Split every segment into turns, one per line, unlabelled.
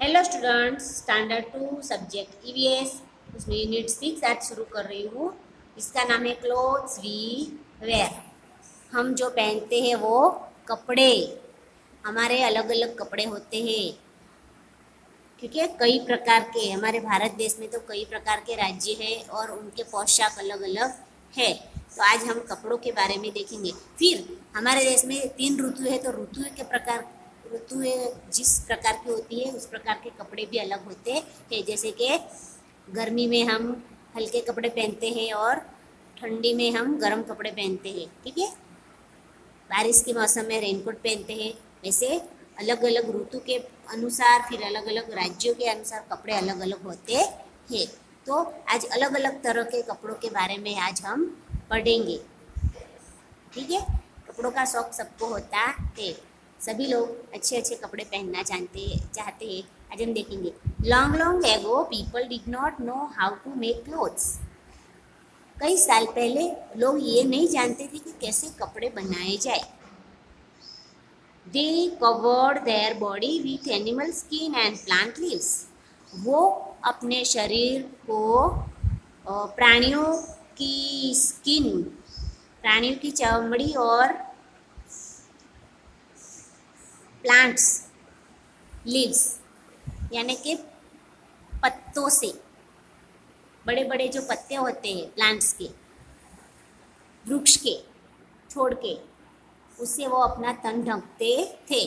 Hello students, standard 2 subject EVS उसमें unit 6 आज शुरू कर रही हूँ। इसका नाम है क्लोथ्स वी वेयर। हम जो पहनते हैं वो कपड़े, हमारे अलग अलग कपड़े होते हैं। ठीक है, कई प्रकार के हमारे भारत देश में तो कई प्रकार के राज्य हैं और उनके पोशाक अलग अलग है। तो आज हम कपड़ों के बारे में देखेंगे। फिर हमारे देश में 3 ऋतु है, तो ऋतु के प्रकार ऋतु जिस प्रकार की होती है उस प्रकार के कपड़े भी अलग होते हैं। जैसे कि गर्मी में हम हल्के कपड़े पहनते हैं और ठंडी में हम गर्म कपड़े पहनते हैं। ठीक है, बारिश के मौसम में रेनकोट पहनते हैं। वैसे अलग अलग ऋतु के अनुसार, फिर अलग अलग राज्यों के अनुसार कपड़े अलग अलग होते हैं। तो आज अलग अलग तरह के कपड़ों के बारे में आज हम पढ़ेंगे। ठीक है, कपड़ों का शौक सबको होता है, सभी लोग अच्छे अच्छे कपड़े पहनना चाहते हैं। आज हम देखेंगे। Long long ago people did not know how to make clothes. कई साल पहले लोग ये नहीं जानते थे कि कैसे कपड़े बनाए जाए। They covered their body with animal skin and plant leaves. वो अपने शरीर को प्राणियों की स्किन, प्राणियों की चमड़ी और प्लांट्स लीव्स यानी कि पत्तों से, बड़े बड़े जो पत्ते होते हैं प्लांट्स के, वृक्ष के, छोड़ के, उससे वो अपना तन ढकते थे।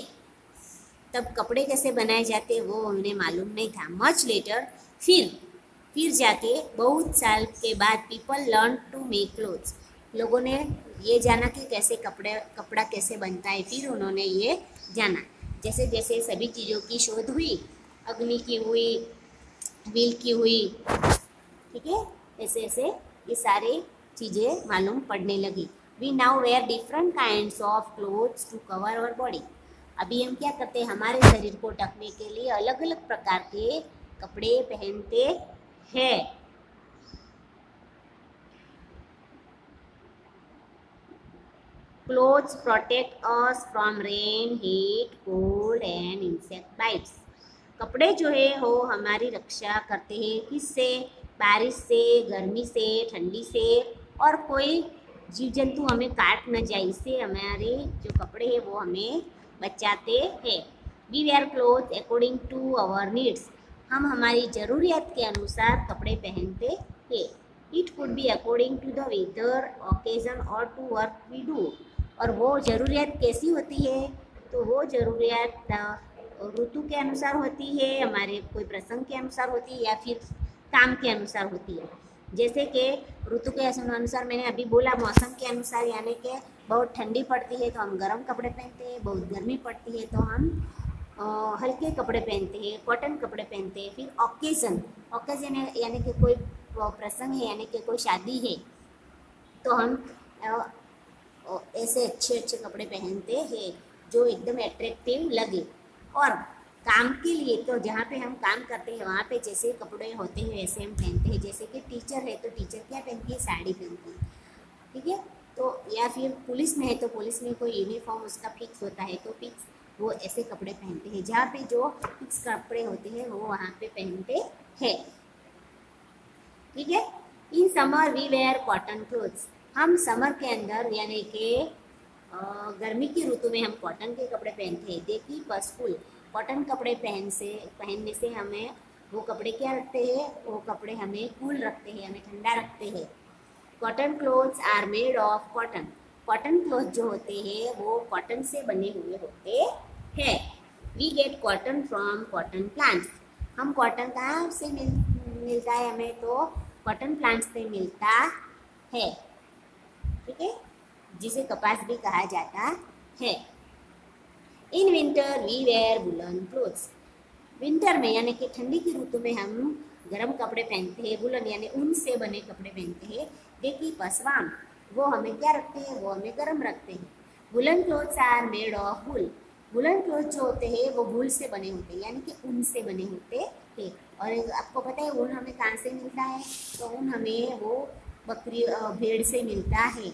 तब कपड़े कैसे बनाए जाते वो उन्हें मालूम नहीं था। मच लेटर, फिर जाके बहुत साल के बाद people learn to make clothes. लोगों ने ये जाना कि कैसे कपड़ा कैसे बनता है। फिर उन्होंने ये जाना। जैसे जैसे सभी चीज़ों की शोध हुई, अग्नि की हुई, व्हील की हुई, ठीक है, ऐसे ऐसे ये सारी चीज़ें मालूम पड़ने लगी। We now wear different kinds of clothes to cover our body. अभी हम क्या करते हैं, हमारे शरीर को ढकने के लिए अलग अलग प्रकार के कपड़े पहनते हैं। Clothes protect us from rain, heat, cold and insect bytes. कपड़े जो है वो हमारी रक्षा करते हैं। किससे? बारिश से, गर्मी से, ठंडी से, और कोई जीव जंतु हमें काट न जाए, इससे हमारे जो कपड़े हैं वो हमें बचाते हैं। We wear cloth according to our needs. हम हमारी ज़रूरियात के अनुसार कपड़े पहनते हैं। It could be according to the weather, occasion और टू वर्क वी डू। और वो ज़रूरियात कैसी होती है? तो वो ज़रूरियात ऋतु के अनुसार होती है, हमारे कोई प्रसंग के अनुसार होती है, या फिर काम के अनुसार होती है। जैसे कि ऋतु के अनुसार मैंने अभी बोला, मौसम के अनुसार, यानी कि बहुत ठंडी पड़ती है तो हम गर्म कपड़े पहनते हैं, बहुत गर्मी पड़ती है तो हम हल्के कपड़े पहनते हैं, कॉटन कपड़े पहनते हैं। फिर ओकेजन यानी कि कोई प्रसंग है, यानी कि कोई शादी है, तो हम ऐसे अच्छे अच्छे कपड़े पहनते हैं जो एकदम अट्रैक्टिव लगे। और काम के लिए तो जहाँ पे हम काम करते हैं वहाँ पे जैसे कपड़े होते हैं वैसे हम पहनते हैं। जैसे कि टीचर है तो टीचर क्या पहनती है? साड़ी पहनती है। ठीक है, तो या फिर पुलिस में है तो पुलिस में कोई यूनिफॉर्म उसका फिक्स होता है, तो फिक्स वो ऐसे कपड़े पहनते हैं। जहाँ पे जो फिक्स कपड़े होते हैं वो वहाँ पे पहनते हैं। ठीक है, in summer we wear cotton clothes. हम समर के अंदर यानी कि गर्मी की ऋतु में हम कॉटन के कपड़े पहनते हैं। देखिए पसफुल, कॉटन कपड़े पहनने से हमें वो कपड़े क्या रखते हैं? वो कपड़े हमें कूल रखते हैं, हमें ठंडा रखते हैं। Cotton clothes are made of cotton. Cotton cloth जो होते हैं वो कॉटन से बने हुए होते हैं। We get cotton from cotton plants. हम कॉटन कहाँ से मिलता है हमें? तो कॉटन प्लांट्स से मिलता है। ठीक है, जिसे कपास भी कहा जाता है। In winter we wear woollen clothes. Winter में यानी कि ठंडी की ऋतु में हम गर्म कपड़े पहनते हैं, वुलन यानी ऊन से बने कपड़े पहनते हैं। देखिए पसवान, वो हमें क्या रखते हैं? वो हमें गर्म रखते हैं। Woollen clothes are made of wool. Woollen cloth जो होते हैं वो वुल से बने होते हैं, यानी कि ऊन से बने होते हैं। और आपको पता है ऊन हमें कहाँ से मिलता है? तो ऊन हमें वो बकरी, भेड़ से मिलता है,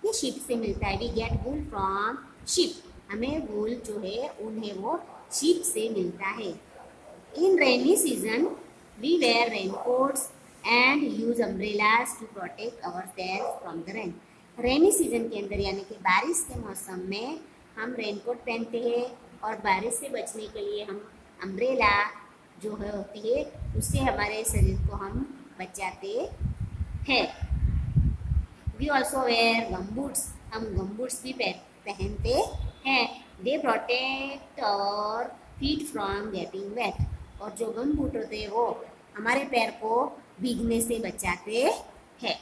ये शीप से मिलता है। We get wool from sheep. हमें वूल जो है ऊन है वो शीप से मिलता है। In rainy season, we wear raincoats and use umbrellas to protect ourselves from the rain. Rainy season के अंदर यानी कि बारिश के मौसम में हम रेनकोट पहनते हैं और बारिश से बचने के लिए हम अम्ब्रेला जो है होती है उससे हमारे शरीर को हम बचाते हैं. We also wear gumboots. हम गमबूट्स भी पहनते हैं. They protect our feet from getting wet. और जो गम बूट होते हैं वो हमारे पैर को भीगने से बचाते हैं.